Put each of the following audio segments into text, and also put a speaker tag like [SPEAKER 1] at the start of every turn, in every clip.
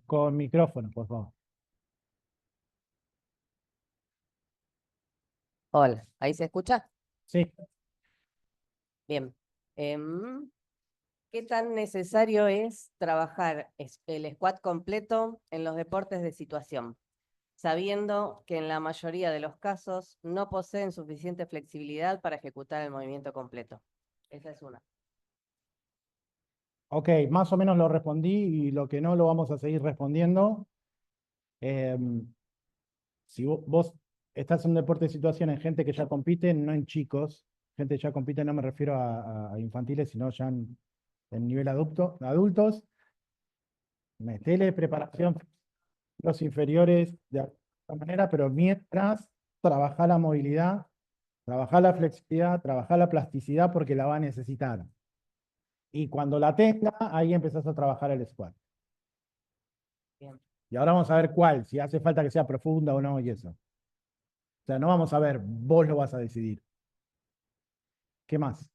[SPEAKER 1] Con micrófono, por favor.
[SPEAKER 2] Hola, ¿ahí se escucha?
[SPEAKER 1] Sí.
[SPEAKER 2] Bien. ¿Qué tan necesario es trabajar el squat completo en los deportes de situación, sabiendo que en la mayoría de los casos no poseen suficiente flexibilidad para ejecutar el movimiento completo? Esa es una.
[SPEAKER 1] Ok, más o menos lo respondí y lo que no lo vamos a seguir respondiendo. Si vos estás en un deporte de situación en gente que ya compite, no en chicos, gente que ya compite, no me refiero a infantiles, sino ya en nivel adultos, metele preparación los inferiores de alguna manera, pero mientras trabajar la movilidad, trabajar la flexibilidad, trabajar la plasticidad porque la va a necesitar. Y cuando la tenga, ahí empezás a trabajar el squat.
[SPEAKER 2] Bien.
[SPEAKER 1] Y ahora vamos a ver cuál, si hace falta que sea profunda o no y eso. O sea, no vamos a ver, vos lo vas a decidir. ¿Qué más?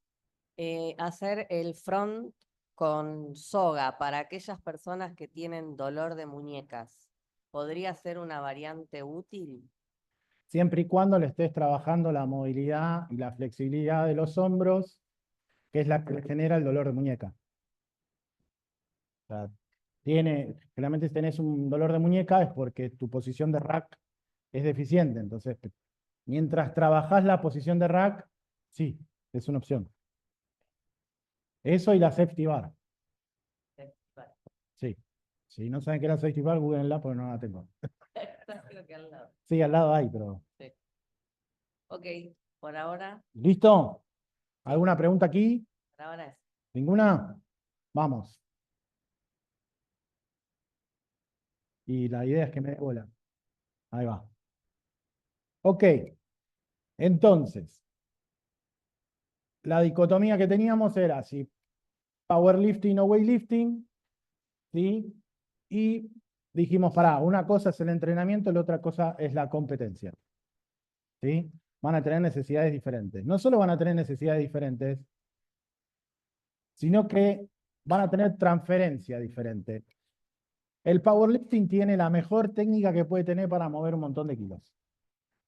[SPEAKER 2] Hacer el front con soga para aquellas personas que tienen dolor de muñecas. ¿Podría ser una variante útil?
[SPEAKER 1] Siempre y cuando le estés trabajando la movilidad y la flexibilidad de los hombros, que es la que le genera el dolor de muñeca. O sea, generalmente si tenés un dolor de muñeca es porque tu posición de rack es deficiente. Entonces, mientras trabajás la posición de rack, sí, es una opción. Eso y la safety bar.
[SPEAKER 2] Vale.
[SPEAKER 1] Sí. Si no saben qué es la safety bar, googleenla porque no la tengo.
[SPEAKER 2] Está creo que al lado.
[SPEAKER 1] Sí, al lado hay, pero.
[SPEAKER 2] Sí. Ok, por ahora,
[SPEAKER 1] ¿Listo?
[SPEAKER 2] sí,
[SPEAKER 1] ¿Alguna pregunta aquí?
[SPEAKER 2] por ahora es.
[SPEAKER 1] ¿Ninguna? Vamos. Y la idea es que me dé bola. Ahí va. Ok. Entonces, la dicotomía que teníamos era si powerlifting o weightlifting, ¿sí? Y dijimos, pará, una cosa es el entrenamiento, la otra cosa es la competencia, ¿sí? Van a tener necesidades diferentes. No solo van a tener necesidades diferentes, sino que van a tener transferencia diferente. El powerlifting tiene la mejor técnica que puede tener para mover un montón de kilos.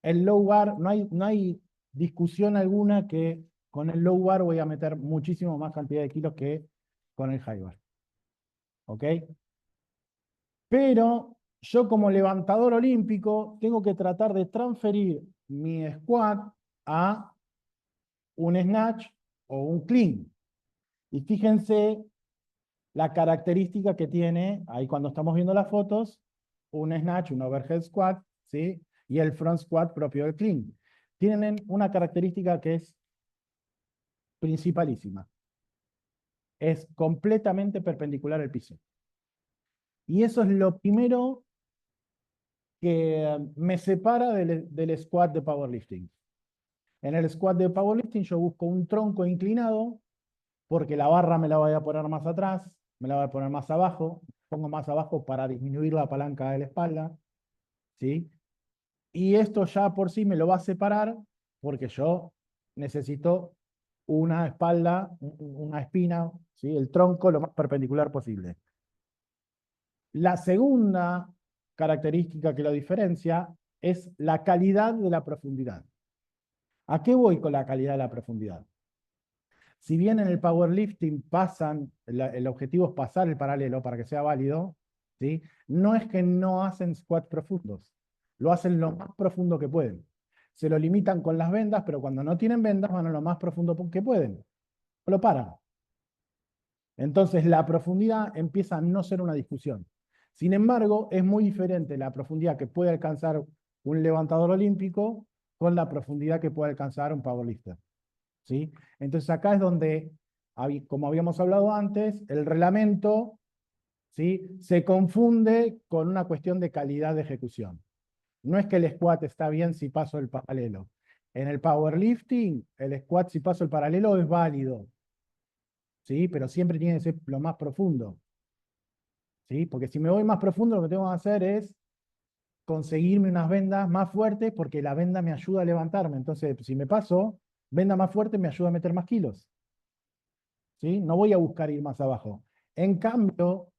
[SPEAKER 1] El low bar, no hay discusión alguna que con el low bar voy a meter muchísimo más cantidad de kilos que con el high bar. ¿Ok? Pero yo como levantador olímpico tengo que tratar de transferir mi squat a un snatch o un clean. Y fíjense la característica que tiene, ahí cuando estamos viendo las fotos, un snatch, un overhead squat, ¿sí? Y el front squat propio del clean. Tienen una característica que es principalísima. Es completamente perpendicular al piso. Y eso es lo primero que me separa del squat de powerlifting. En el squat de powerlifting yo busco un tronco inclinado porque la barra me la voy a poner más atrás, me la voy a poner más abajo, pongo más abajo para disminuir la palanca de la espalda, ¿sí? Y esto ya por sí me lo va a separar porque yo necesito una espalda, una espina, ¿sí? El tronco lo más perpendicular posible. La segunda característica que lo diferencia es la calidad de la profundidad. ¿A qué voy con la calidad de la profundidad? Si bien en el powerlifting el objetivo es pasar el paralelo para que sea válido, ¿sí? No es que no hacen squats profundos, lo hacen lo más profundo que pueden. Se lo limitan con las vendas, pero cuando no tienen vendas van a lo más profundo que pueden. Lo paran. Entonces la profundidad empieza a no ser una discusión. Sin embargo, es muy diferente la profundidad que puede alcanzar un levantador olímpico con la profundidad que puede alcanzar un powerlifter. ¿Sí? Entonces acá es donde, como habíamos hablado antes, el reglamento, ¿sí? Se confunde con una cuestión de calidad de ejecución. No es que el squat está bien si paso el paralelo. En el powerlifting, el squat si paso el paralelo es válido, ¿sí? Pero siempre tiene que ser lo más profundo, ¿sí? Porque si me voy más profundo, lo que tengo que hacer es conseguirme unas vendas más fuertes porque la venda me ayuda a levantarme. Entonces, si me paso, venda más fuerte me ayuda a meter más kilos. ¿Sí? No voy a buscar ir más abajo. En cambio,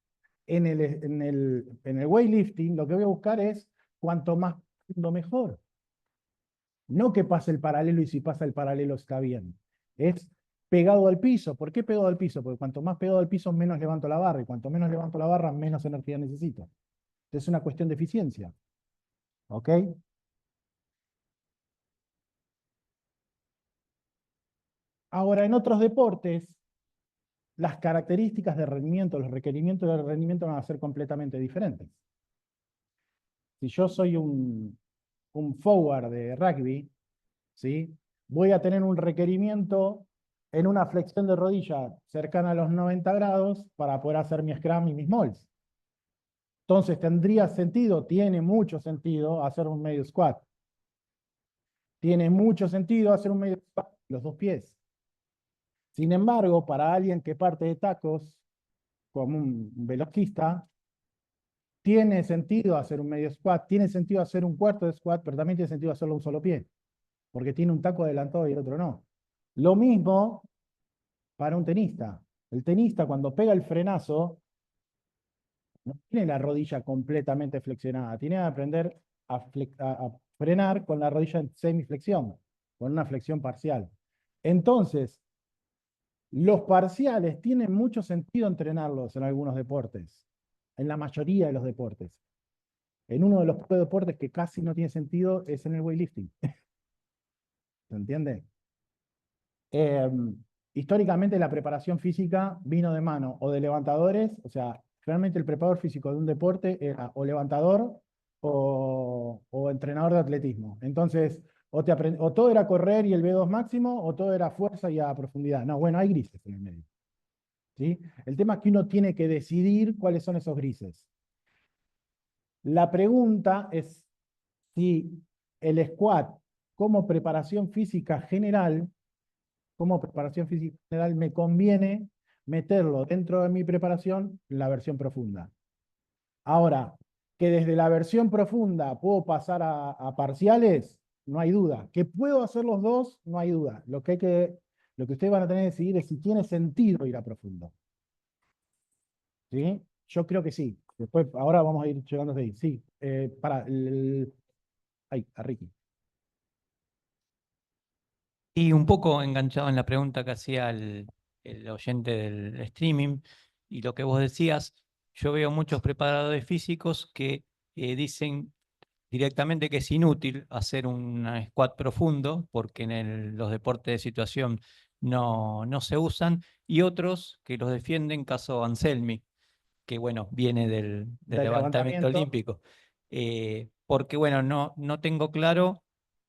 [SPEAKER 1] en el weightlifting lo que voy a buscar es cuanto más profundo mejor. No que pase el paralelo y si pasa el paralelo está bien. Es pegado al piso. ¿Por qué pegado al piso? Porque cuanto más pegado al piso, menos levanto la barra. Y cuanto menos levanto la barra, menos energía necesito. Es una cuestión de eficiencia. ¿Ok? Ahora, en otros deportes, las características de rendimiento, los requerimientos de rendimiento van a ser completamente diferentes. Si yo soy un forward de rugby, ¿sí? Voy a tener un requerimiento en una flexión de rodilla cercana a los 90 grados para poder hacer mi scrum y mis molds. Entonces tendría sentido, tiene mucho sentido hacer un medio squat. Tiene mucho sentido hacer un medio squat los dos pies. Sin embargo, para alguien que parte de tacos, como un velocista, tiene sentido hacer un medio squat, tiene sentido hacer un cuarto de squat, pero también tiene sentido hacerlo un solo pie, porque tiene un taco adelantado y el otro no. Lo mismo para un tenista. El tenista cuando pega el frenazo, no tiene la rodilla completamente flexionada, tiene que aprender a frenar con la rodilla en semiflexión, con una flexión parcial. Entonces, los parciales tienen mucho sentido entrenarlos en algunos deportes, en la mayoría de los deportes. En uno de los pocos deportes que casi no tiene sentido es en el weightlifting. ¿Se entiende? Históricamente la preparación física vino de mano o de levantadores, o sea, realmente el preparador físico de un deporte era o levantador o entrenador de atletismo. Entonces, o todo era correr y el V2 máximo, o todo era fuerza y a profundidad. No, bueno, hay grises en el medio. ¿Sí? El tema es que uno tiene que decidir cuáles son esos grises. La pregunta es si el squat como preparación física general me conviene meterlo dentro de mi preparación la versión profunda. Ahora, que desde la versión profunda puedo pasar a parciales, no hay duda. Que puedo hacer los dos, no hay duda. Lo que ustedes van a tener que decidir es si tiene sentido ir a profundo. ¿Sí? Yo creo que sí. Después, ahora vamos a ir llegando ahí. Sí, a Ricky.
[SPEAKER 3] Y un poco enganchado en la pregunta que hacía el oyente del streaming y lo que vos decías, yo veo muchos preparadores físicos que dicen directamente que es inútil hacer un squat profundo porque en los deportes de situación no se usan, y otros que los defienden, caso Anselmi, que bueno, viene del levantamiento olímpico. Porque bueno, no tengo claro.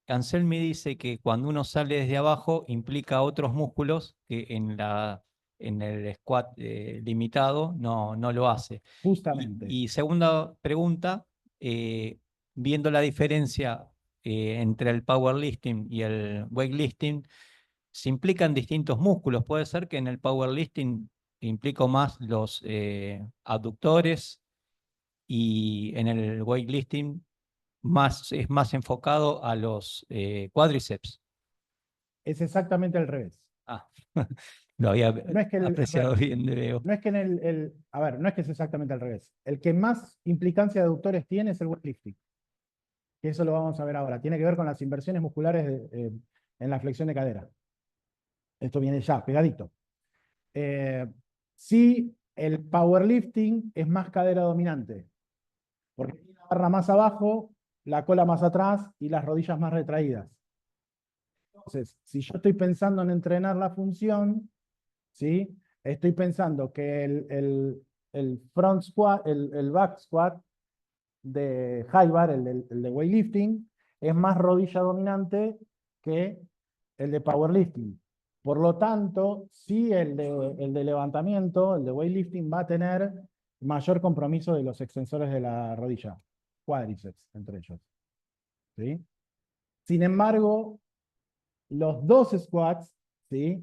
[SPEAKER 3] Anselmi dice que cuando uno sale desde abajo implica otros músculos que en el squat limitado no lo hace.
[SPEAKER 1] Justamente.
[SPEAKER 3] Y segunda pregunta, viendo la diferencia entre el powerlifting y el weightlifting, se implican distintos músculos. Puede ser que en el powerlifting implico más los abductores y en el weightlifting es más enfocado a los cuádriceps.
[SPEAKER 1] Es exactamente al revés.
[SPEAKER 3] Ah, lo había
[SPEAKER 1] No es que
[SPEAKER 3] apreciado bien, veo.
[SPEAKER 1] no es que no es que es exactamente al revés. El que más implicancia de aductores tiene es el weightlifting. Que eso lo vamos a ver ahora. Tiene que ver con las inversiones musculares en la flexión de cadera. Esto viene ya, pegadito. Sí, el powerlifting es más cadera dominante. Porque tiene la barra más abajo, la cola más atrás y las rodillas más retraídas. Entonces, si yo estoy pensando en entrenar la función, ¿sí? Estoy pensando que el front squat, el back squat de high bar, el de weightlifting, es más rodilla dominante que el de powerlifting. Por lo tanto, sí el de levantamiento, el de weightlifting, va a tener mayor compromiso de los extensores de la rodilla, cuádriceps entre ellos. ¿Sí? Sin embargo, los dos squats, ¿sí?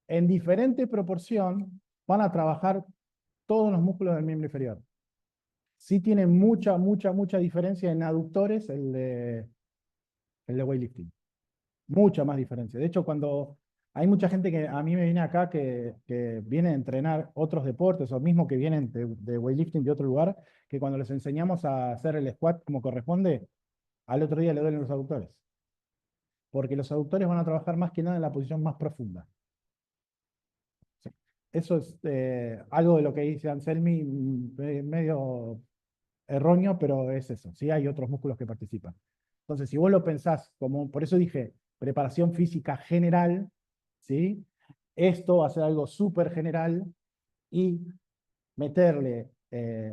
[SPEAKER 1] En diferente proporción van a trabajar todos los músculos del miembro inferior. Sí tiene mucha diferencia en aductores el de weightlifting. Mucha más diferencia. De hecho, cuando Hay mucha gente que a mí me viene acá que viene a entrenar otros deportes o mismo que vienen de weightlifting de otro lugar, que cuando les enseñamos a hacer el squat como corresponde, al otro día le duelen los aductores. Porque los aductores van a trabajar más que nada en la posición más profunda. Sí. Eso es algo de lo que dice Anselmi, medio erróneo, pero es eso. Sí, hay otros músculos que participan. Entonces, si vos lo pensás como, por eso dije, preparación física general, ¿sí? Esto va a ser algo súper general y meterle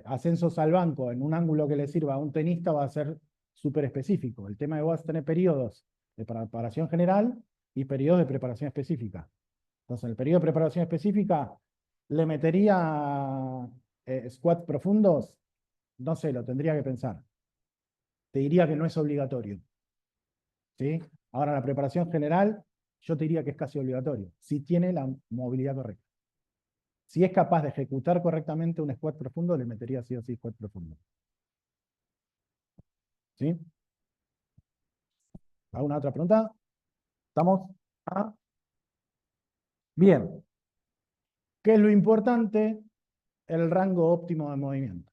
[SPEAKER 1] ascensos al banco en un ángulo que le sirva a un tenista va a ser súper específico. El tema es que vas a tener periodos de preparación general y periodos de preparación específica. Entonces, en el periodo de preparación específica, ¿le metería squats profundos? No sé, lo tendría que pensar. Te diría que no es obligatorio. ¿Sí? Ahora, la preparación general, yo te diría que es casi obligatorio, si tiene la movilidad correcta. Si es capaz de ejecutar correctamente un squat profundo, le metería sí o sí squat profundo. ¿Sí? ¿Alguna otra pregunta? ¿Estamos? ¿Ah? Bien. ¿Qué es lo importante? El rango óptimo de movimiento.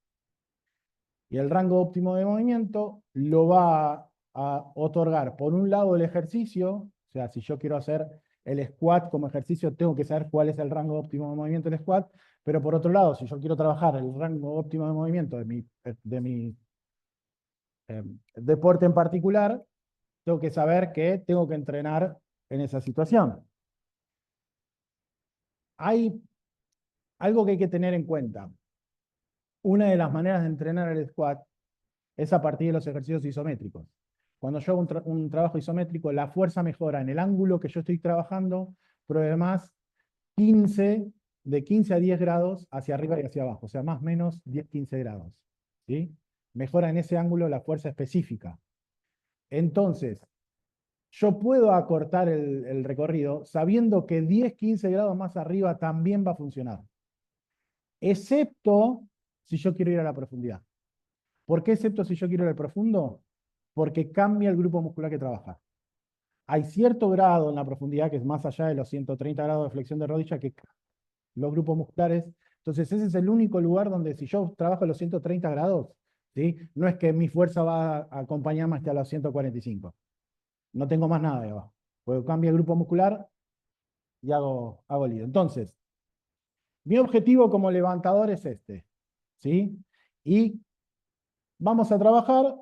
[SPEAKER 1] Y el rango óptimo de movimiento lo va a otorgar, por un lado, el ejercicio. O sea, si yo quiero hacer el squat como ejercicio, tengo que saber cuál es el rango óptimo de movimiento del squat. Pero por otro lado, si yo quiero trabajar el rango óptimo de movimiento de mi deporte en particular, tengo que saber que tengo que entrenar en esa situación. Hay algo que hay que tener en cuenta. Una de las maneras de entrenar el squat es a partir de los ejercicios isométricos. Cuando yo hago un trabajo isométrico, la fuerza mejora en el ángulo que yo estoy trabajando, pero además de 15 a 10 grados hacia arriba y hacia abajo, o sea, más o menos 10-15 grados. ¿Sí? Mejora en ese ángulo la fuerza específica. Entonces, yo puedo acortar el recorrido sabiendo que 10-15 grados más arriba también va a funcionar. Excepto si yo quiero ir a la profundidad. ¿Por qué excepto si yo quiero ir al profundo? Porque cambia el grupo muscular que trabaja. Hay cierto grado en la profundidad que es más allá de los 130 grados de flexión de rodilla que los grupos musculares. Entonces ese es el único lugar donde si yo trabajo a los 130 grados, ¿sí? No es que mi fuerza va a acompañarme hasta los 145. No tengo más nada de abajo. Porque cambia el grupo muscular y hago lío. Entonces, mi objetivo como levantador es este. ¿Sí? Y vamos a trabajar.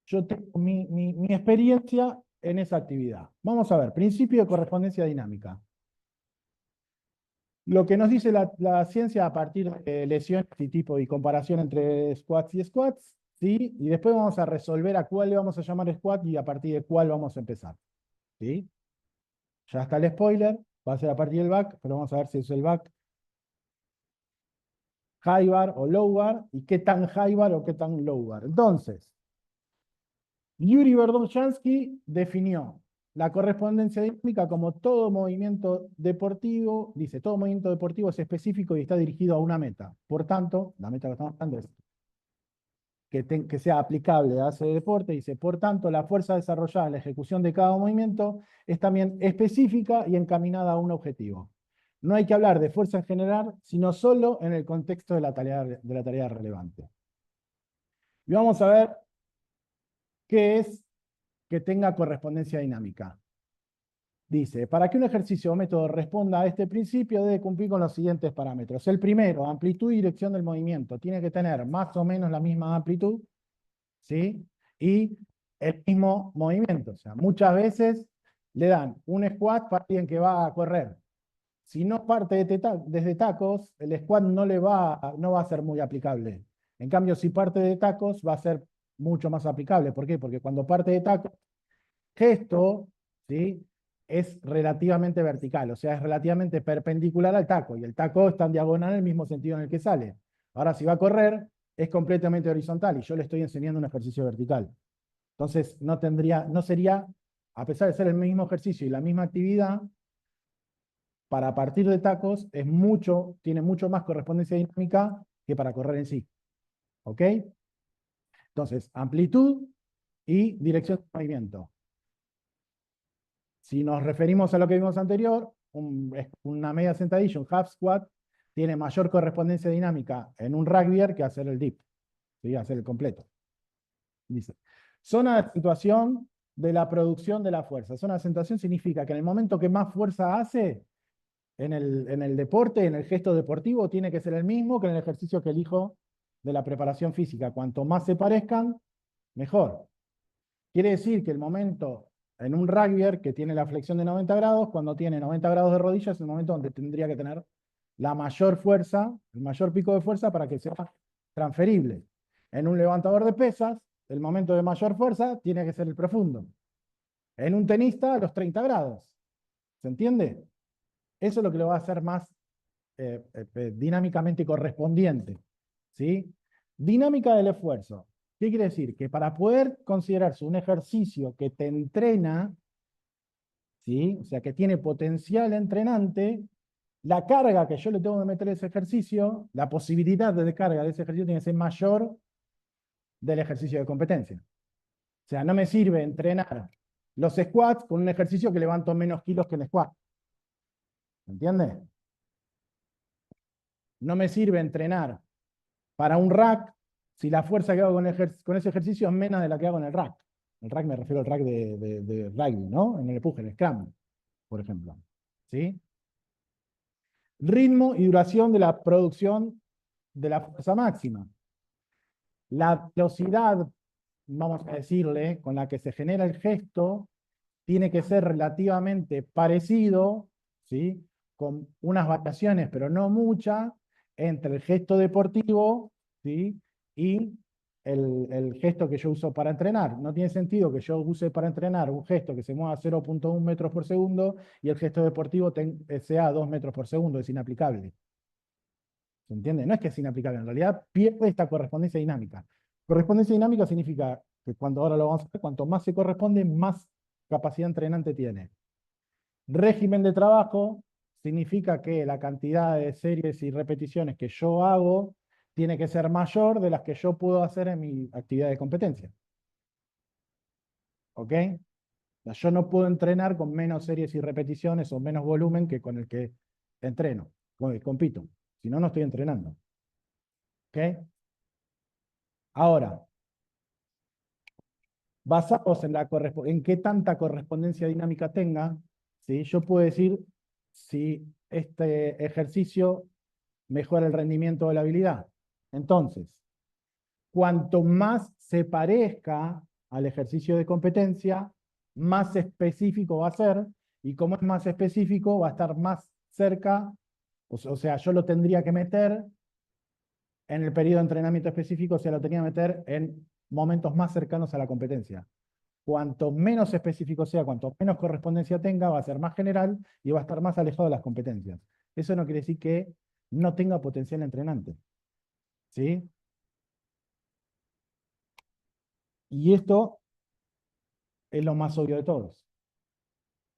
[SPEAKER 1] Yo tengo mi experiencia en esa actividad. Vamos a ver, principio de correspondencia dinámica. Lo que nos dice la ciencia a partir de lesiones y comparación entre squats y squats, ¿sí? Y después vamos a resolver a cuál le vamos a llamar squat y a partir de cuál vamos a empezar. ¿Sí? Ya está el spoiler, va a ser a partir del back, pero vamos a ver si es el back high bar o low bar y qué tan high bar o qué tan low bar. Entonces, Yuri Verdovshansky definió la correspondencia dinámica como todo movimiento deportivo, dice, todo movimiento deportivo es específico y está dirigido a una meta. Por tanto, la meta que estamos hablando es que sea aplicable a ese deporte. Dice, por tanto, la fuerza desarrollada en la ejecución de cada movimiento es también específica y encaminada a un objetivo. No hay que hablar de fuerza en general, sino solo en el contexto de la tarea relevante. Y vamos a ver qué es que tenga correspondencia dinámica. Dice, para que un ejercicio o método responda a este principio debe cumplir con los siguientes parámetros. El primero, amplitud y dirección del movimiento. Tiene que tener más o menos la misma amplitud, ¿sí? Y el mismo movimiento. O sea, muchas veces le dan un squat para alguien que va a correr. Si no parte desde tacos, el squat no va a ser muy aplicable. En cambio, si parte de tacos, va a ser mucho más aplicable. ¿Por qué? Porque cuando parte de tacos, gesto, ¿sí? Es relativamente vertical, o sea, es relativamente perpendicular al taco, y el taco está en diagonal en el mismo sentido en el que sale. Ahora, si va a correr, es completamente horizontal, y yo le estoy enseñando un ejercicio vertical. Entonces, no sería, a pesar de ser el mismo ejercicio y la misma actividad, para partir de tacos tiene mucho más correspondencia dinámica que para correr en sí. ¿Ok? Entonces, amplitud y dirección de movimiento. Si nos referimos a lo que vimos anterior, una media sentadilla, un half squat, tiene mayor correspondencia dinámica en un rugbyer que hacer el dip, ¿sí? Hacer el completo. Dice, zona de acentuación de la producción de la fuerza. Zona de acentuación significa que en el momento que más fuerza hace en el deporte, en el gesto deportivo, tiene que ser el mismo que en el ejercicio que elijo de la preparación física. Cuanto más se parezcan, mejor. Quiere decir que el momento en un rugbyer que tiene la flexión de 90 grados, cuando tiene 90 grados de rodilla, es el momento donde tendría que tener la mayor fuerza, el mayor pico de fuerza para que sea transferible. En un levantador de pesas, el momento de mayor fuerza tiene que ser el profundo. En un tenista, a los 30 grados. ¿Se entiende? Eso es lo que lo va a hacer más dinámicamente correspondiente. ¿Sí? Dinámica del esfuerzo. ¿Qué quiere decir? Que para poder considerarse un ejercicio que te entrena, ¿sí? O sea, que tiene potencial entrenante, la carga que yo le tengo que meter a ese ejercicio, la posibilidad de carga de ese ejercicio tiene que ser mayor del ejercicio de competencia. O sea, no me sirve entrenar los squats con un ejercicio que levanto menos kilos que el squat. ¿Entiendes? No me sirve entrenar para un rack si la fuerza que hago con ese ejercicio es menos de la que hago en el rack. El rack me refiero al rack de rugby, ¿no? En el empuje, en el scrum, por ejemplo. ¿Sí? Ritmo y duración de la producción de la fuerza máxima. La velocidad, vamos a decirle, con la que se genera el gesto, tiene que ser relativamente parecido, ¿sí? Con unas variaciones, pero no muchas, entre el gesto deportivo, ¿sí? Y el gesto que yo uso para entrenar. No tiene sentido que yo use para entrenar un gesto que se mueva a 0.1 metros por segundo y el gesto deportivo sea 2 metros por segundo. Es inaplicable. ¿Se entiende? No es que es inaplicable, en realidad pierde esta correspondencia dinámica. Correspondencia dinámica significa que cuando ahora lo vamos a ver, cuanto más se corresponde, más capacidad entrenante tiene. Régimen de trabajo significa que la cantidad de series y repeticiones que yo hago tiene que ser mayor de las que yo puedo hacer en mi actividad de competencia. ¿Ok? O sea, yo no puedo entrenar con menos series y repeticiones o menos volumen que con el que entreno, con el que compito. Si no, no estoy entrenando. ¿Ok? Ahora, basados en qué tanta correspondencia dinámica tenga, ¿sí? Yo puedo decir si este ejercicio mejora el rendimiento de la habilidad. Entonces, cuanto más se parezca al ejercicio de competencia, más específico va a ser, y como es más específico, va a estar más cerca, o sea, yo lo tendría que meter en el periodo de entrenamiento específico, o sea, lo tenía que meter en momentos más cercanos a la competencia. Cuanto menos específico sea, cuanto menos correspondencia tenga, va a ser más general y va a estar más alejado de las competencias. Eso no quiere decir que no tenga potencial entrenante. ¿Sí? Y esto es lo más obvio de todos.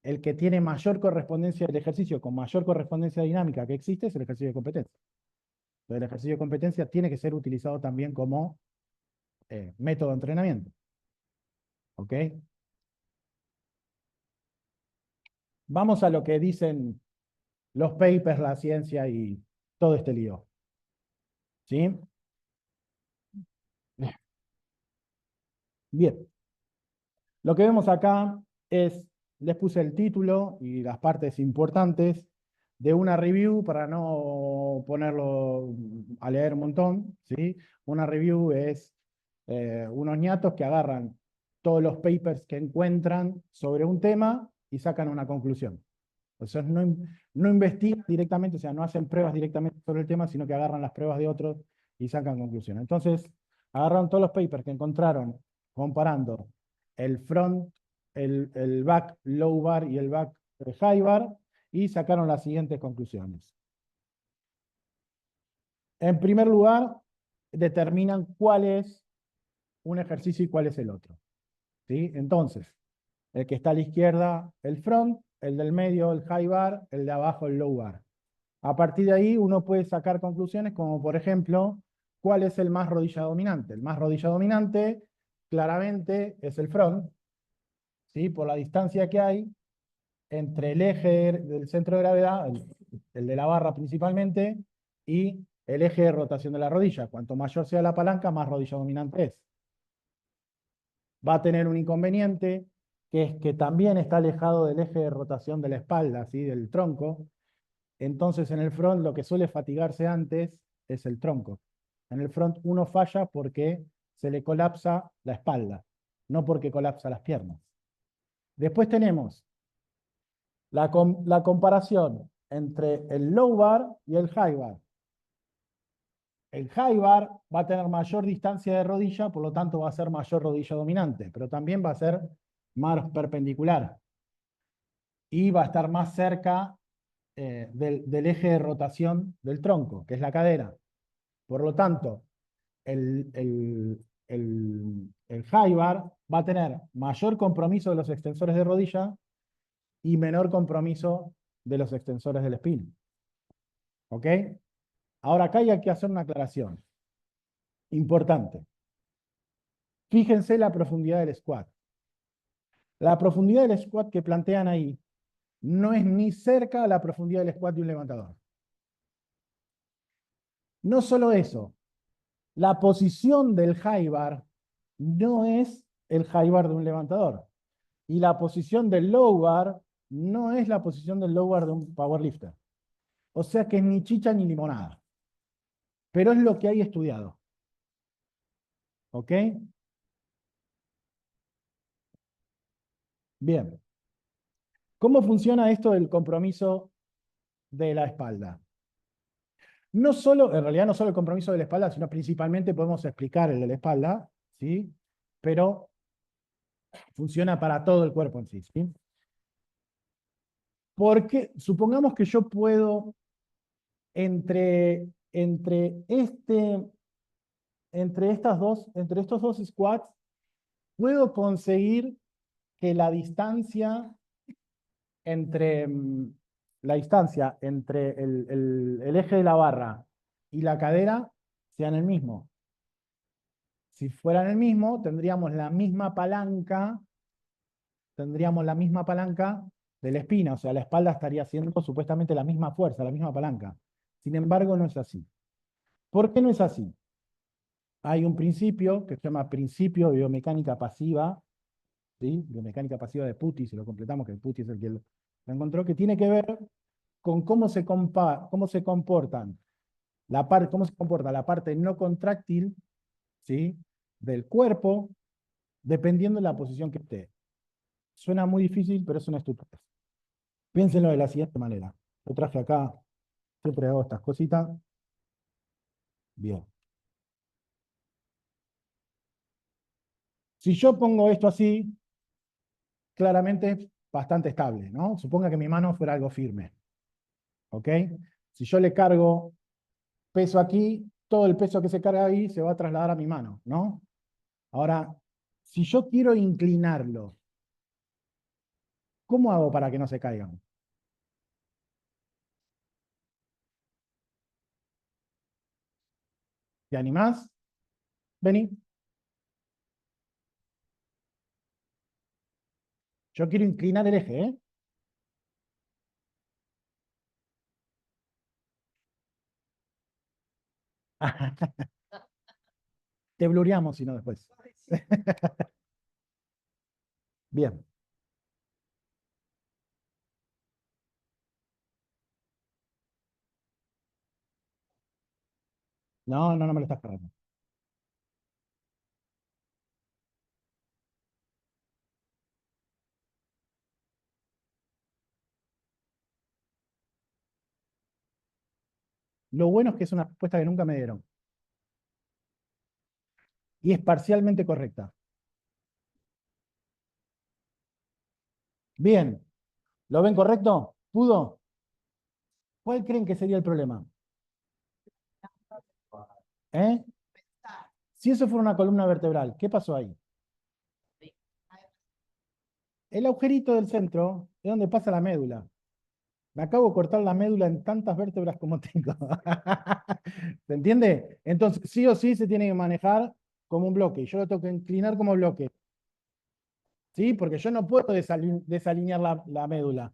[SPEAKER 1] El que tiene mayor correspondencia del ejercicio con mayor correspondencia dinámica que existe es el ejercicio de competencia. Entonces, el ejercicio de competencia tiene que ser utilizado también como método de entrenamiento. ¿Ok? Vamos a lo que dicen los papers, la ciencia y todo este lío. ¿Sí? Bien. Lo que vemos acá es, les puse el título y las partes importantes de una review para no ponerlo a leer un montón, ¿sí? Una review es unos ñatos que agarran todos los papers que encuentran sobre un tema y sacan una conclusión. O sea, no investigan directamente, o sea, no hacen pruebas directamente sobre el tema, sino que agarran las pruebas de otros y sacan conclusiones. Entonces, agarraron todos los papers que encontraron comparando el front, el back low bar y el back high bar y sacaron las siguientes conclusiones. En primer lugar, determinan cuál es un ejercicio y cuál es el otro. ¿Sí? Entonces, el que está a la izquierda, el front, el del medio, el high bar, el de abajo, el low bar. A partir de ahí uno puede sacar conclusiones como, por ejemplo, ¿cuál es el más rodilla dominante? El más rodilla dominante claramente es el front, ¿sí? Por la distancia que hay entre el eje del centro de gravedad, el de la barra principalmente, y el eje de rotación de la rodilla. Cuanto mayor sea la palanca, más rodilla dominante es. Va a tener un inconveniente, que es que también está alejado del eje de rotación de la espalda, ¿sí? Del tronco. Entonces en el front lo que suele fatigarse antes es el tronco. En el front uno falla porque se le colapsa la espalda, no porque colapsa las piernas. Después tenemos la comparación entre el low bar y el high bar. El high bar va a tener mayor distancia de rodilla, por lo tanto va a ser mayor rodilla dominante, pero también va a ser más perpendicular. Y va a estar más cerca del eje de rotación del tronco, que es la cadera. Por lo tanto, el high bar va a tener mayor compromiso de los extensores de rodilla y menor compromiso de los extensores del espino. ¿Ok? Ahora acá hay que hacer una aclaración importante. Fíjense la profundidad del squat. La profundidad del squat que plantean ahí no es ni cerca a la profundidad del squat de un levantador. No solo eso, la posición del high bar no es el high bar de un levantador. Y la posición del low bar no es la posición del low bar de un powerlifter. O sea que es ni chicha ni limonada. Pero es lo que hay estudiado. ¿Ok? Bien. ¿Cómo funciona esto del compromiso de la espalda? No solo, en realidad no solo el compromiso de la espalda, sino principalmente podemos explicar el de la espalda, ¿sí? Pero funciona para todo el cuerpo en sí, ¿sí? Porque supongamos que yo puedo entre estos dos squats, puedo conseguir que la distancia entre el eje de la barra y la cadera sean el mismo. Si fueran el mismo, tendríamos la misma palanca de la espina, o sea, la espalda estaría haciendo supuestamente la misma fuerza, la misma palanca. Sin embargo, no es así. ¿Por qué no es así? Hay un principio que se llama principio de biomecánica pasiva, ¿sí? Biomecánica pasiva de Putty, si lo completamos, que el Putty es el que lo encontró, que tiene que ver con cómo se comporta la parte no contráctil, ¿sí? Del cuerpo, dependiendo de la posición que esté. Suena muy difícil, pero es una estupidez. Piénsenlo de la siguiente manera. Yo traje acá, siempre hago estas cositas. Bien. Si yo pongo esto así, claramente es bastante estable, ¿no? Suponga que mi mano fuera algo firme. ¿Ok? Si yo le cargo peso aquí, todo el peso que se carga ahí se va a trasladar a mi mano, ¿no? Ahora, si yo quiero inclinarlo, ¿cómo hago para que no se caigan? ¿Te animás? Vení. Yo quiero inclinar el eje, ¿eh? Te blureamos, si no, después. Bien. No, no, no me lo estás cargando. Lo bueno es que es una respuesta que nunca me dieron. Y es parcialmente correcta. Bien. ¿Lo ven correcto? ¿Pudo? ¿Cuál creen que sería el problema? ¿Eh? Si eso fuera una columna vertebral, ¿qué pasó ahí? El agujerito del centro es donde pasa la médula. Me acabo de cortar la médula en tantas vértebras como tengo. ¿Se entiende? Entonces, sí o sí se tiene que manejar como un bloque. Yo lo tengo que inclinar como bloque. ¿Sí? Porque yo no puedo desalinear la médula.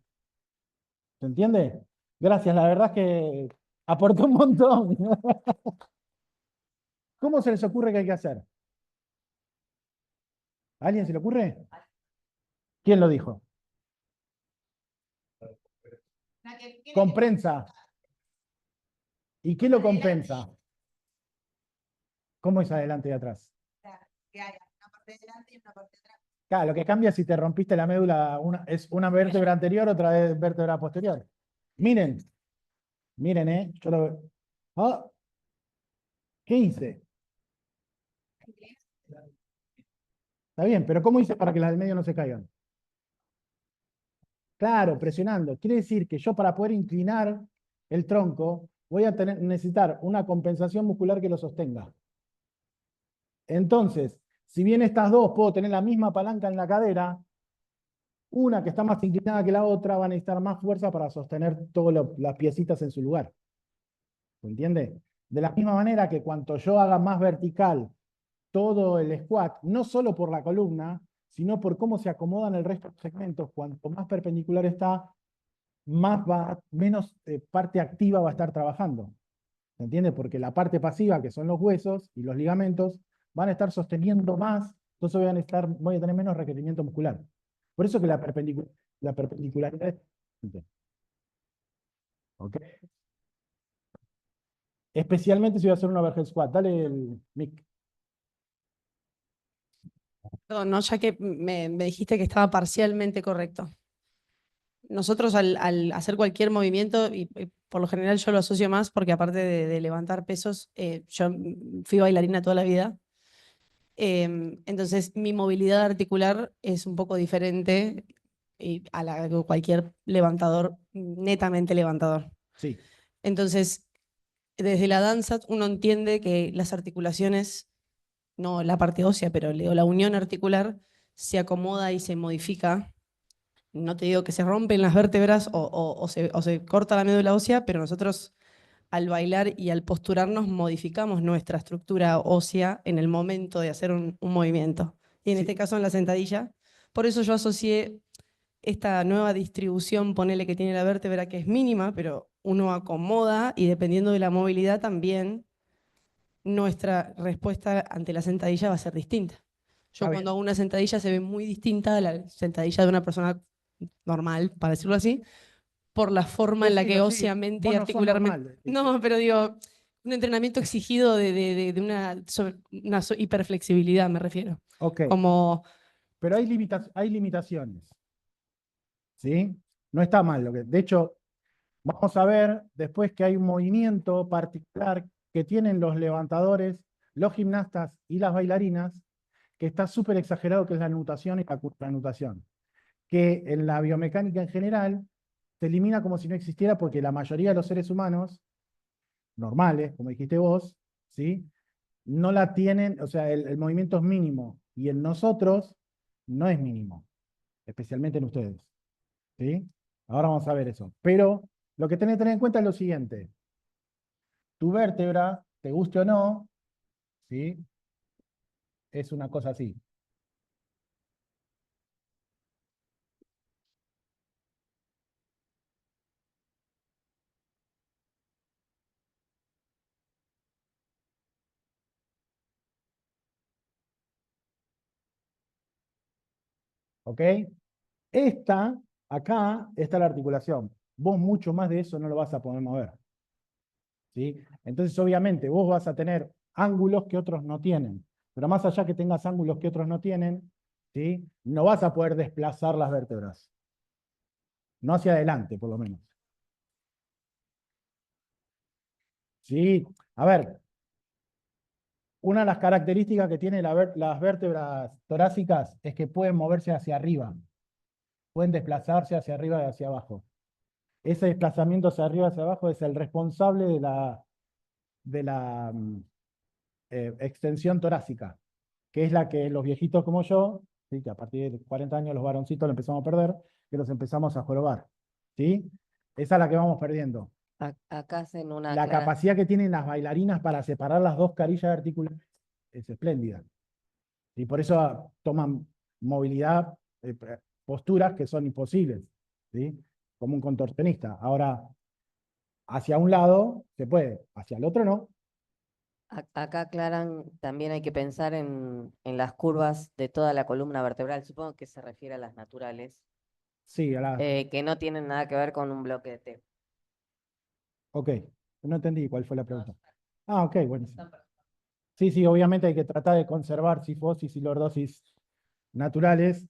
[SPEAKER 1] ¿Se entiende? Gracias, la verdad es que aportó un montón. ¿Cómo se les ocurre que hay que hacer? ¿A alguien se le ocurre? ¿Quién lo dijo? Con prensa. ¿Y qué lo compensa? ¿Cómo es adelante y atrás?
[SPEAKER 4] Que haya una parte de delante y una parte de atrás.
[SPEAKER 1] Claro, lo que cambia si te rompiste la médula, es una vértebra anterior, otra vértebra posterior. Miren, miren, yo lo veo. Ah, ¿qué hice? Está bien, pero ¿cómo hice para que las del medio no se caigan? Claro, presionando. Quiere decir que yo para poder inclinar el tronco voy a necesitar una compensación muscular que lo sostenga. Entonces, si bien estas dos puedo tener la misma palanca en la cadera, una que está más inclinada que la otra va a necesitar más fuerza para sostener todas las piecitas en su lugar. ¿Se entiende? De la misma manera que cuanto yo haga más vertical todo el squat, no solo por la columna, sino por cómo se acomodan el resto de los segmentos, cuanto más perpendicular está, menos parte activa va a estar trabajando. ¿Se entiende? Porque la parte pasiva, que son los huesos y los ligamentos, van a estar sosteniendo más, entonces voy a tener menos requerimiento muscular. Por eso que la perpendicularidad es... ¿Ok? Especialmente si voy a hacer una overhead squat. Dale el mic.
[SPEAKER 5] Perdón, ¿no? Ya que me dijiste que estaba parcialmente correcto. Nosotros al hacer cualquier movimiento, y por lo general yo lo asocio más porque aparte de levantar pesos, yo fui bailarina toda la vida. Entonces mi movilidad articular es un poco diferente a la de cualquier levantador, netamente levantador.
[SPEAKER 1] Sí.
[SPEAKER 5] Entonces, desde la danza uno entiende que las articulaciones, no la parte ósea, pero la unión articular se acomoda y se modifica. No te digo que se rompen las vértebras o se corta la médula ósea, pero nosotros al bailar y al posturarnos modificamos nuestra estructura ósea en el momento de hacer un movimiento. Y en
[SPEAKER 1] Sí.
[SPEAKER 5] este caso en la sentadilla. Por eso yo asocié esta nueva distribución, ponele que tiene la vértebra, que es mínima, pero uno acomoda y dependiendo de la movilidad también nuestra respuesta ante la sentadilla va a ser distinta. Yo
[SPEAKER 1] Está
[SPEAKER 5] cuando
[SPEAKER 1] bien.
[SPEAKER 5] hago una sentadilla se ve muy distinta a la sentadilla de una persona normal, para decirlo así, por la forma en la que
[SPEAKER 1] Decilo, sí.
[SPEAKER 5] óseamente
[SPEAKER 1] Vos
[SPEAKER 5] y
[SPEAKER 1] no sos
[SPEAKER 5] articularmente...
[SPEAKER 1] normal.
[SPEAKER 5] No, pero digo, un entrenamiento exigido de una hiperflexibilidad, me refiero.
[SPEAKER 1] Ok,
[SPEAKER 5] Como,
[SPEAKER 1] pero hay limitaciones. ¿Sí? No está mal lo que... De hecho, vamos a ver después que hay un movimiento particular que tienen los levantadores, los gimnastas y las bailarinas, que está súper exagerado, que es la nutación y la contranutación. Que en la biomecánica en general se elimina como si no existiera porque la mayoría de los seres humanos, normales, como dijiste vos, ¿sí? No la tienen, o sea, el movimiento es mínimo y en nosotros no es mínimo, especialmente en ustedes. ¿Sí? Ahora vamos a ver eso. Pero lo que tenés que tener en cuenta es lo siguiente. Tu vértebra, te guste o no, ¿sí? Es una cosa así. ¿Ok? Acá está la articulación. Vos mucho más de eso no lo vas a poder mover. ¿Sí? Entonces, obviamente, vos vas a tener ángulos que otros no tienen. Pero más allá que tengas ángulos que otros no tienen, ¿sí? No vas a poder desplazar las vértebras. No hacia adelante, por lo menos. ¿Sí? A ver, una de las características que tienen las vértebras torácicas es que pueden moverse hacia arriba. Pueden desplazarse hacia arriba y hacia abajo. Ese desplazamiento hacia arriba y hacia abajo es el responsable de la extensión torácica, que es la que los viejitos como yo, ¿sí? Que a partir de 40 años los varoncitos lo empezamos a perder, que los empezamos a jorobar. ¿Sí? Esa es la que vamos perdiendo.
[SPEAKER 2] Acá hacen una
[SPEAKER 1] La
[SPEAKER 2] aclaración.
[SPEAKER 1] capacidad que tienen las bailarinas para separar las dos carillas articulares es espléndida. Y por eso toman movilidad, posturas que son imposibles. ¿Sí? como un contorsionista. Ahora, hacia un lado se puede, hacia el otro no.
[SPEAKER 2] Acá aclaran, también hay que pensar en las curvas de toda la columna vertebral. Supongo que se refiere a las naturales,
[SPEAKER 1] Sí,
[SPEAKER 2] que no tienen nada que ver con un bloque de T.
[SPEAKER 1] ok. No entendí cuál fue la pregunta. Ah, ok, buenísimo. Sí, sí, obviamente hay que tratar de conservar cifosis y lordosis naturales.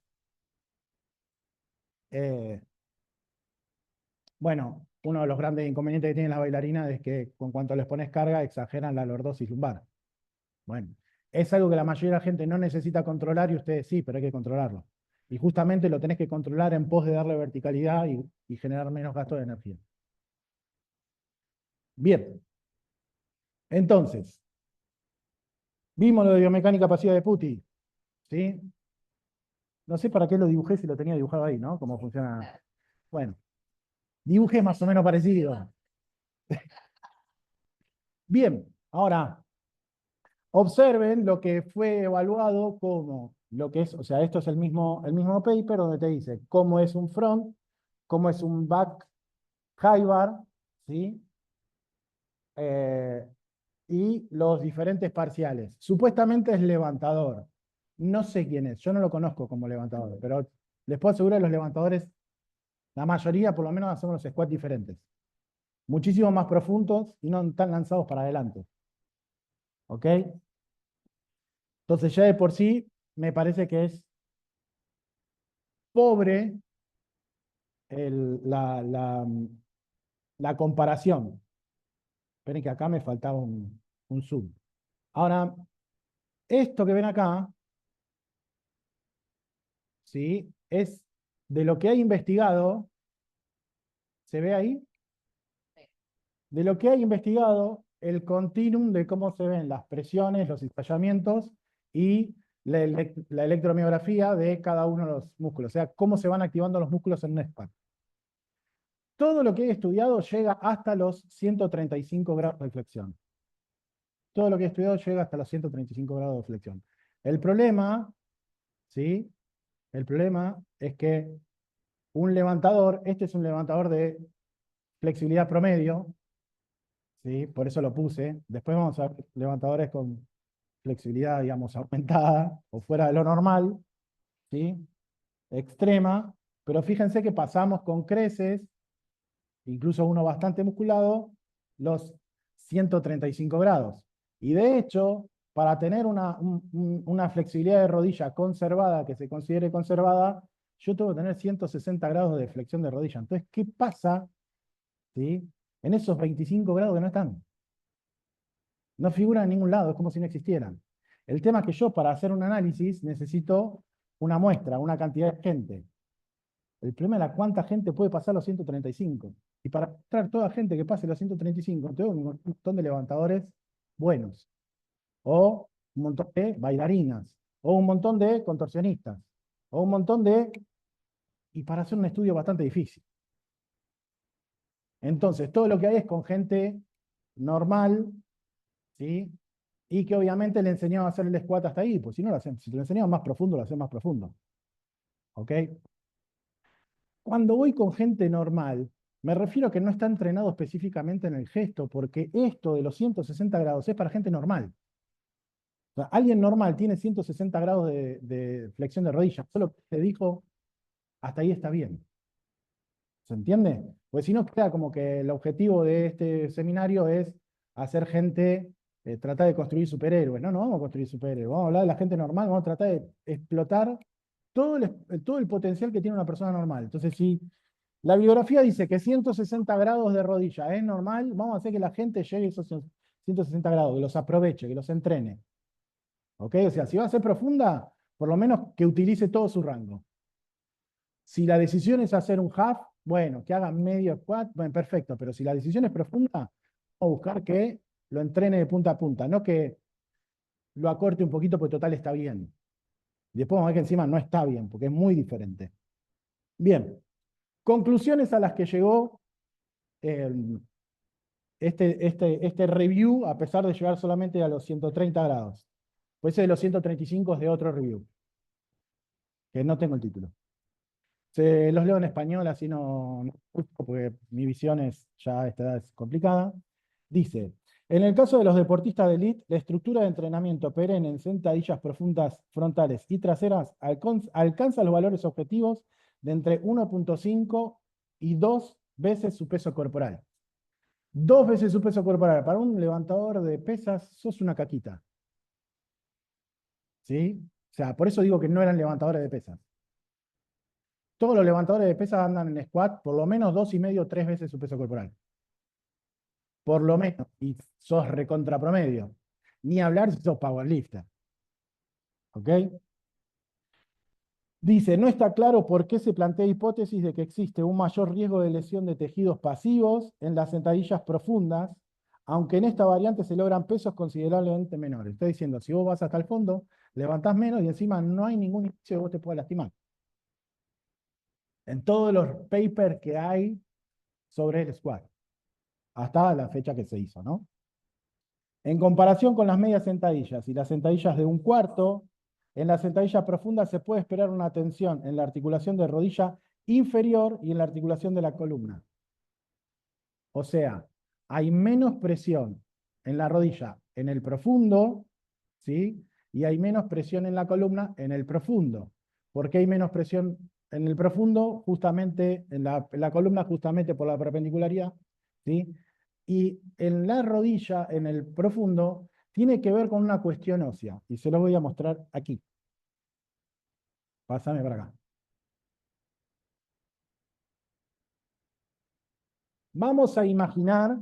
[SPEAKER 1] Bueno, uno de los grandes inconvenientes que tienen las bailarinas es que con cuanto les pones carga exageran la lordosis lumbar. Bueno, es algo que la mayoría de la gente no necesita controlar y ustedes sí, pero hay que controlarlo. Y justamente lo tenés que controlar en pos de darle verticalidad y generar menos gasto de energía. Bien. Entonces, vimos lo de biomecánica pasiva de Putti. ¿Sí? No sé para qué lo dibujé si lo tenía dibujado ahí, ¿no? Cómo funciona. Bueno, dibujé más o menos parecido. Bien, ahora, observen lo que fue evaluado como lo que es, o sea, esto es el mismo paper donde te dice cómo es un front, cómo es un back high bar, ¿sí? Y los diferentes parciales. Supuestamente es levantador. No sé quién es, yo no lo conozco como levantador, pero les puedo asegurar que los levantadores, la mayoría por lo menos hacemos los squats diferentes. Muchísimo más profundos y no tan lanzados para adelante. ¿Ok? Entonces ya de por sí me parece que es pobre la comparación. Esperen que acá me faltaba un zoom. Ahora, esto que ven acá, ¿sí? Es de lo que hay investigado. ¿Se ve ahí? De lo que hay investigado, el continuum de cómo se ven las presiones, los estallamientos y la electromiografía de cada uno de los músculos. O sea, cómo se van activando los músculos en un squat. Todo lo que he estudiado llega hasta los 135 grados de flexión. Todo lo que he estudiado llega hasta los 135 grados de flexión. El problema, ¿sí? El problema es que un levantador, este es un levantador de flexibilidad promedio, ¿sí? Por eso lo puse. Después vamos a ver levantadores con flexibilidad, digamos, aumentada o fuera de lo normal, ¿sí? Extrema, pero fíjense que pasamos con creces, incluso uno bastante musculado, los 135 grados. Y de hecho, para tener una flexibilidad de rodilla conservada, que se considere conservada, yo tengo que tener 160 grados de flexión de rodilla. Entonces, ¿qué pasa, ¿sí? En esos 25 grados que no están? No figuran en ningún lado, es como si no existieran. El tema es que yo, para hacer un análisis, necesito una muestra, una cantidad de gente. El problema es cuánta gente puede pasar los 135. Y para mostrar toda gente que pase los 135, tengo un montón de levantadores buenos. O un montón de bailarinas. O un montón de contorsionistas. O un montón de... Y para hacer un estudio bastante difícil. Entonces, todo lo que hay es con gente normal, ¿sí? Y que obviamente le enseñaba a hacer el squat hasta ahí, pues si no lo hacen, si te lo enseñaba más profundo, lo hacen más profundo. ¿Ok? Cuando voy con gente normal, me refiero a que no está entrenado específicamente en el gesto, porque esto de los 160 grados es para gente normal. O sea, alguien normal tiene 160 grados de flexión de rodillas, solo que te dijo, hasta ahí está bien. ¿Se entiende? Pues si no, queda como que el objetivo de este seminario es hacer gente, tratar de construir superhéroes. No, no vamos a construir superhéroes, vamos a hablar de la gente normal, vamos a tratar de explotar todo el potencial que tiene una persona normal. Entonces, si la bibliografía dice que 160 grados de rodilla es normal, vamos a hacer que la gente llegue a esos 160 grados, que los aproveche, que los entrene. ¿Ok? O sea, si va a ser profunda, por lo menos que utilice todo su rango. Si la decisión es hacer un half, bueno, que haga medio squat, bueno, perfecto, pero si la decisión es profunda, vamos a buscar que lo entrene de punta a punta, no que lo acorte un poquito porque total está bien. Y después vamos a ver que encima no está bien, porque es muy diferente. Bien, conclusiones a las que llegó este review, a pesar de llegar solamente a los 130 grados. Pues ese de los 135 es de otro review, que no tengo el título. Los leo en español, así no, porque mi visión ya a esta edad es complicada. Dice, en el caso de los deportistas de élite, la estructura de entrenamiento perenne en sentadillas profundas frontales y traseras alcanza los valores objetivos de entre 1.5 y 2 veces su peso corporal. 2 veces su peso corporal. Para un levantador de pesas, sos una caquita. ¿Sí? O sea, por eso digo que no eran levantadores de pesas. Todos los levantadores de pesas andan en squat por lo menos 2,5 3 veces su peso corporal. Por lo menos. Y sos recontra promedio. Ni hablar si sos powerlifter. ¿Ok? Dice, no está claro por qué se plantea hipótesis de que existe un mayor riesgo de lesión de tejidos pasivos en las sentadillas profundas, aunque en esta variante se logran pesos considerablemente menores. Estoy diciendo, si vos vas hasta el fondo, levantás menos y encima no hay ningún indicio de que vos te puedas lastimar. En todos los papers que hay sobre el squat, hasta la fecha que se hizo, ¿no? En comparación con las medias sentadillas y las sentadillas de un cuarto, en la sentadilla profunda se puede esperar una tensión en la articulación de rodilla inferior y en la articulación de la columna. O sea, hay menos presión en la rodilla en el profundo, ¿sí? Y hay menos presión en la columna en el profundo. ¿Por qué hay menos presión en el profundo? Justamente en la columna, justamente por la perpendicularidad, ¿sí? Y en la rodilla, en el profundo, tiene que ver con una cuestión ósea. Y se lo voy a mostrar aquí. Pásame para acá. Vamos a imaginar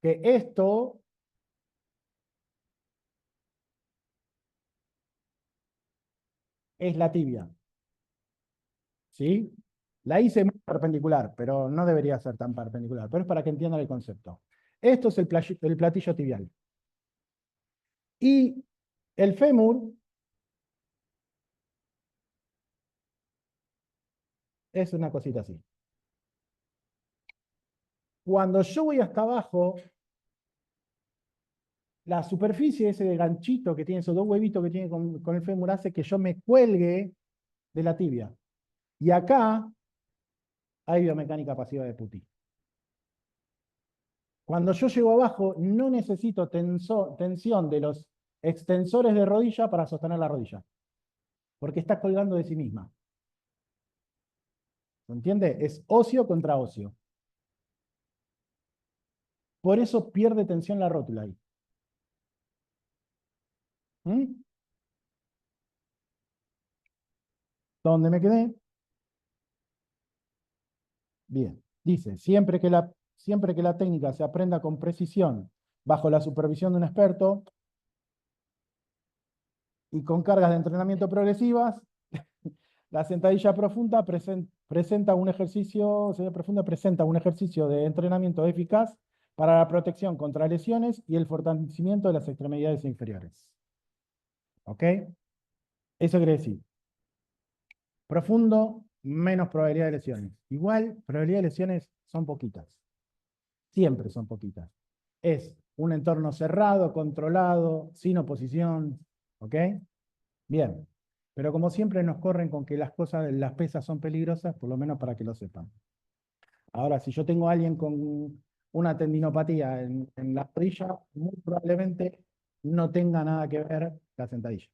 [SPEAKER 1] que esto es la tibia. ¿Sí? La hice muy perpendicular, pero no debería ser tan perpendicular. Pero es para que entiendan el concepto. Esto es el platillo tibial. Y el fémur es una cosita así. Cuando yo voy hasta abajo, la superficie, ese ganchito que tiene, esos 2 huevitos que tiene con el fémur, hace que yo me cuelgue de la tibia. Y acá hay biomecánica pasiva de Putti. Cuando yo llego abajo, no necesito tensión de los extensores de rodilla para sostener la rodilla, porque está colgando de sí misma. ¿Se entiende? Es óseo contra óseo. Por eso pierde tensión la rótula ahí. ¿Mm? ¿Dónde me quedé? Bien. Dice, siempre que la técnica se aprenda con precisión bajo la supervisión de un experto y con cargas de entrenamiento progresivas, la sentadilla profunda presenta un ejercicio de entrenamiento eficaz para la protección contra lesiones y el fortalecimiento de las extremidades inferiores. ¿Ok? Eso quiere decir, profundo, menos probabilidad de lesiones. Igual, probabilidad de lesiones son poquitas. Siempre son poquitas. Es un entorno cerrado, controlado, sin oposición. ¿Ok? Bien. Pero como siempre nos corren con que las pesas son peligrosas, por lo menos para que lo sepan. Ahora, si yo tengo a alguien con una tendinopatía en la rodilla, muy probablemente no tenga nada que ver la sentadilla,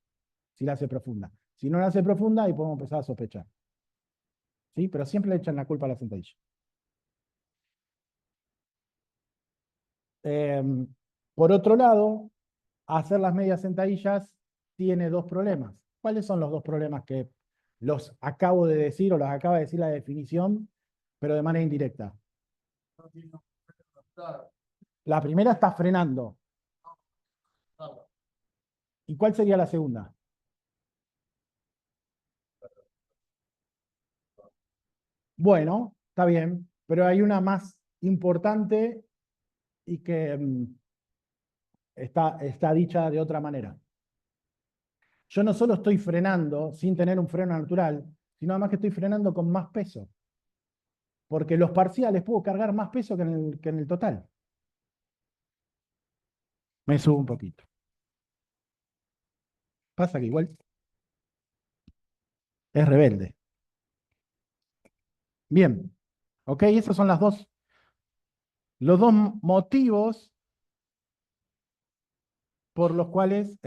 [SPEAKER 1] si la hace profunda. Si no la hace profunda, ahí podemos empezar a sospechar. ¿Sí? Pero siempre le echan la culpa a la sentadilla. Por otro lado, hacer las medias sentadillas tiene 2 problemas. ¿Cuáles son los 2 problemas que los acabo de decir o los acaba de decir la definición, pero de manera indirecta? La primera está frenando. ¿Y cuál sería la segunda? Bueno, está bien, pero hay una más importante y que está dicha de otra manera. Yo no solo estoy frenando sin tener un freno natural, sino además que estoy frenando con más peso. Porque los parciales puedo cargar más peso que en el total. Me subo un poquito. Pasa que igual es rebelde. Bien, ok, esos son los dos motivos por los cuales,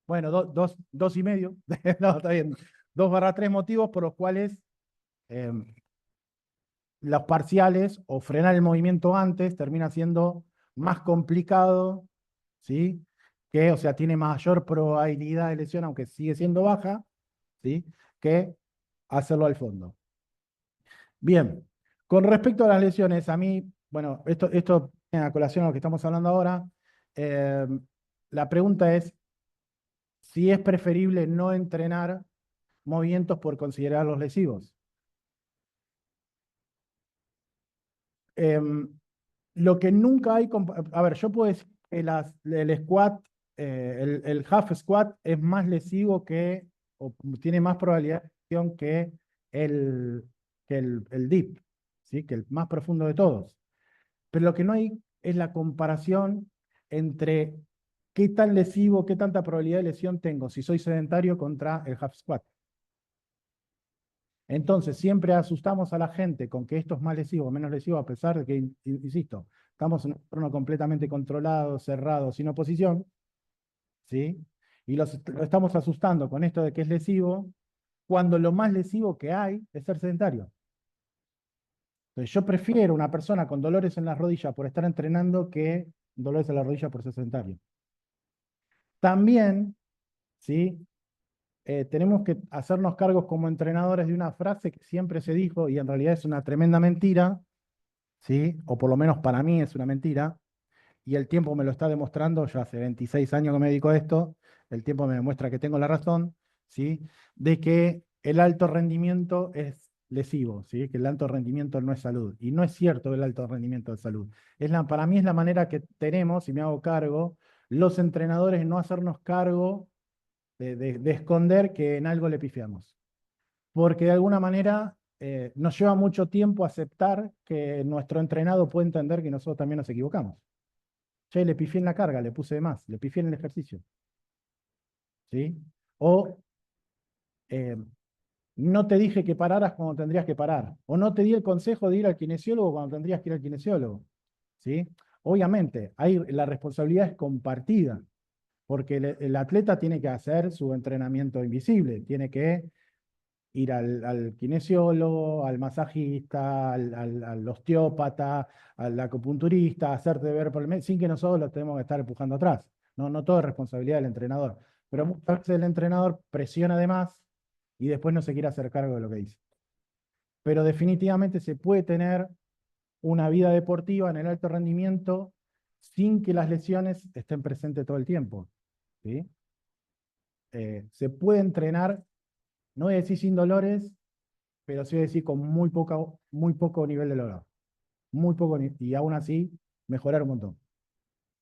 [SPEAKER 1] bueno, dos y medio, no, está bien, 2/3 motivos por los cuales los parciales o frenar el movimiento antes termina siendo más complicado, ¿sí? O sea, tiene mayor probabilidad de lesión, aunque sigue siendo baja, ¿sí? Que hacerlo al fondo. Bien, con respecto a las lesiones, a mí, bueno, esto en a colación a lo que estamos hablando ahora, la pregunta es si es preferible no entrenar movimientos por considerarlos lesivos. Lo que nunca hay, a ver, yo puedo decir que el squat, el half squat es más lesivo o tiene más probabilidad de lesión que el dip, ¿sí? Que el más profundo de todos. Pero lo que no hay es la comparación entre qué tan lesivo, qué tanta probabilidad de lesión tengo si soy sedentario contra el half squat. Entonces, siempre asustamos a la gente con que esto es más lesivo o menos lesivo, a pesar de que, insisto, estamos en un entorno completamente controlado, cerrado, sin oposición, ¿sí? Y lo estamos asustando con esto de que es lesivo, cuando lo más lesivo que hay es ser sedentario. Entonces, yo prefiero una persona con dolores en las rodillas por estar entrenando que dolores en la rodilla por ser sedentario. También, ¿sí? Tenemos que hacernos cargos como entrenadores de una frase que siempre se dijo y en realidad es una tremenda mentira, ¿sí? O por lo menos para mí es una mentira, y el tiempo me lo está demostrando. Yo hace 26 años que me dedico a esto, el tiempo me demuestra que tengo la razón, ¿sí? De que el alto rendimiento es lesivo, ¿sí? Que el alto rendimiento no es salud. Y no es cierto que el alto rendimiento es salud. Para mí es la manera que tenemos, y me hago cargo, los entrenadores no hacernos cargo de esconder que en algo le pifiamos. Porque de alguna manera nos lleva mucho tiempo aceptar que nuestro entrenado puede entender que nosotros también nos equivocamos. Che, le pifié en la carga, le puse de más, le pifié en el ejercicio. ¿Sí? O no te dije que pararas cuando tendrías que parar. O no te di el consejo de ir al kinesiólogo cuando tendrías que ir al kinesiólogo. ¿Sí? Obviamente, la responsabilidad es compartida, porque el atleta tiene que hacer su entrenamiento invisible, tiene que ir al kinesiólogo, al masajista, al osteópata, al acupunturista, hacerte ver por el medio, sin que nosotros lo tenemos que estar empujando atrás. No todo es responsabilidad del entrenador. Pero muchas veces el entrenador presiona de más y después no se quiere hacer cargo de lo que dice. Pero definitivamente se puede tener una vida deportiva en el alto rendimiento sin que las lesiones estén presentes todo el tiempo, ¿sí? Se puede entrenar, no voy a decir sin dolores, pero sí voy a decir con muy poco nivel de dolor. Muy poco, y aún así mejorar un montón,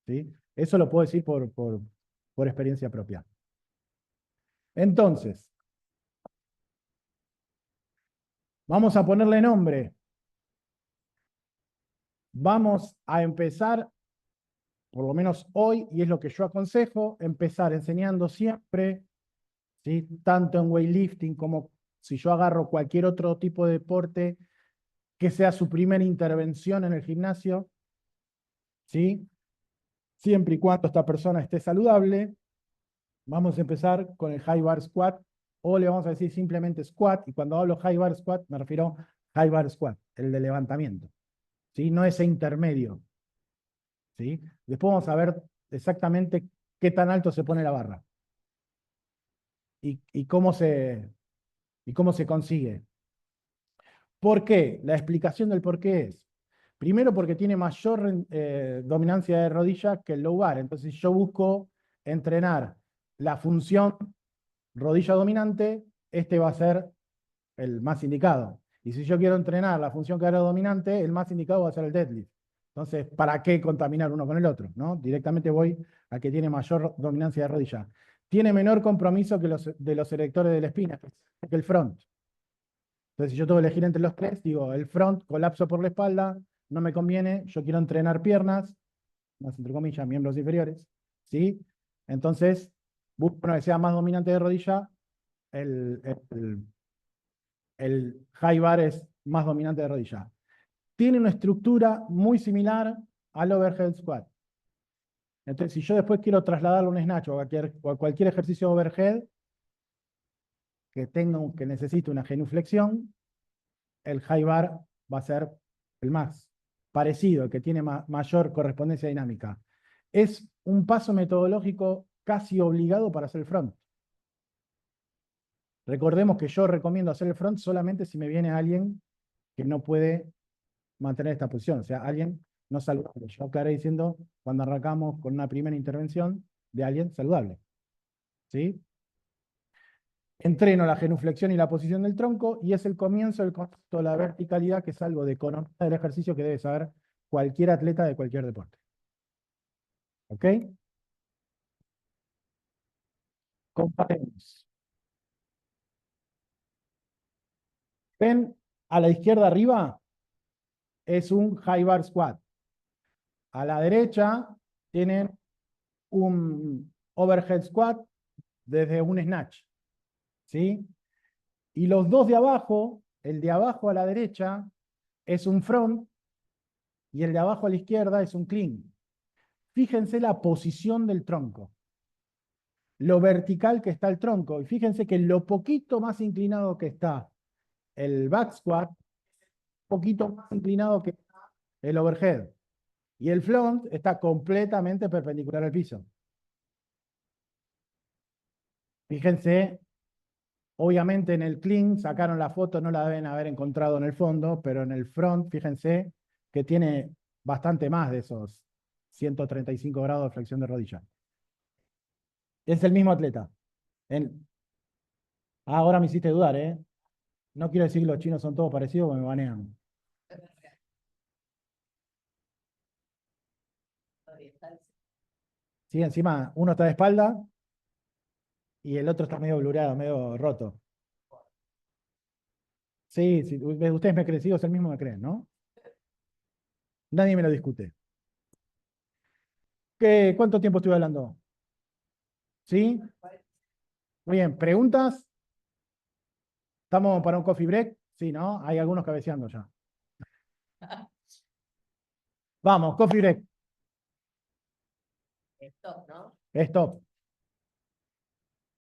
[SPEAKER 1] ¿sí? Eso lo puedo decir por experiencia propia. Entonces, vamos a ponerle nombre. Vamos a empezar, por lo menos hoy, y es lo que yo aconsejo, empezar enseñando siempre, ¿sí? Tanto en weightlifting como si yo agarro cualquier otro tipo de deporte que sea su primera intervención en el gimnasio, ¿sí? Siempre y cuando esta persona esté saludable. Vamos a empezar con el high bar squat, o le vamos a decir simplemente squat, y cuando hablo high bar squat me refiero a high bar squat, el de levantamiento, ¿sí? No ese intermedio, ¿sí? Después vamos a ver exactamente qué tan alto se pone la barra y cómo se consigue. ¿Por qué? La explicación del por qué es, primero porque tiene mayor dominancia de rodilla que el low bar, entonces yo busco entrenar la función rodilla dominante, este va a ser el más indicado. Y si yo quiero entrenar la función cadera dominante, el más indicado va a ser el deadlift. Entonces, ¿para qué contaminar uno con el otro? ¿No? Directamente voy al que tiene mayor dominancia de rodilla. Tiene menor compromiso que de los erectores de la espina, que el front. Entonces, si yo tengo que elegir entre los tres, digo, el front, colapso por la espalda, no me conviene, yo quiero entrenar piernas, más entre comillas, miembros inferiores, ¿sí? Entonces, busco uno que sea más dominante de rodilla, el el high bar es más dominante de rodilla. Tiene una estructura muy similar al overhead squat. Entonces, si yo después quiero trasladarlo a un snatch o a cualquier ejercicio overhead que necesite una genuflexión, el high bar va a ser el más parecido, el que tiene mayor correspondencia dinámica. Es un paso metodológico casi obligado para hacer el front. Recordemos que yo recomiendo hacer el front solamente si me viene alguien que no puede mantener esta posición, o sea, alguien no saludable. Yo aclaré diciendo, cuando arrancamos con una primera intervención de alguien saludable. ¿Sí? Entreno la genuflexión y la posición del tronco y es el comienzo del concepto de la verticalidad, que es algo de economía del ejercicio que debe saber cualquier atleta de cualquier deporte. ¿Ok? Comparemos. ¿Ven? A la izquierda arriba es un high bar squat. A la derecha tienen un overhead squat desde un snatch. ¿Sí? Y los dos de abajo, el de abajo a la derecha es un front y el de abajo a la izquierda es un clean. Fíjense la posición del tronco, lo vertical que está el tronco, y fíjense que lo poquito más inclinado que está el back squat, poquito más inclinado que está el overhead. Y el front está completamente perpendicular al piso. Fíjense, obviamente en el clean sacaron la foto, no la deben haber encontrado en el fondo, pero en el front, fíjense que tiene bastante más de esos 135 grados de flexión de rodilla. Es el mismo atleta. Ahora me hiciste dudar, ¿eh? No quiero decir que los chinos son todos parecidos porque me banean. Sí, encima uno está de espalda y el otro está medio blureado, medio roto. Sí, sí, ustedes me creen, es el mismo me creen, ¿no? Nadie me lo discute. ¿Cuánto tiempo estuve hablando? ¿Sí? Muy bien, ¿preguntas? ¿Estamos para un coffee break? Sí, ¿no? Hay algunos cabeceando ya. Vamos, coffee break.
[SPEAKER 2] Stop, ¿no?
[SPEAKER 1] Stop.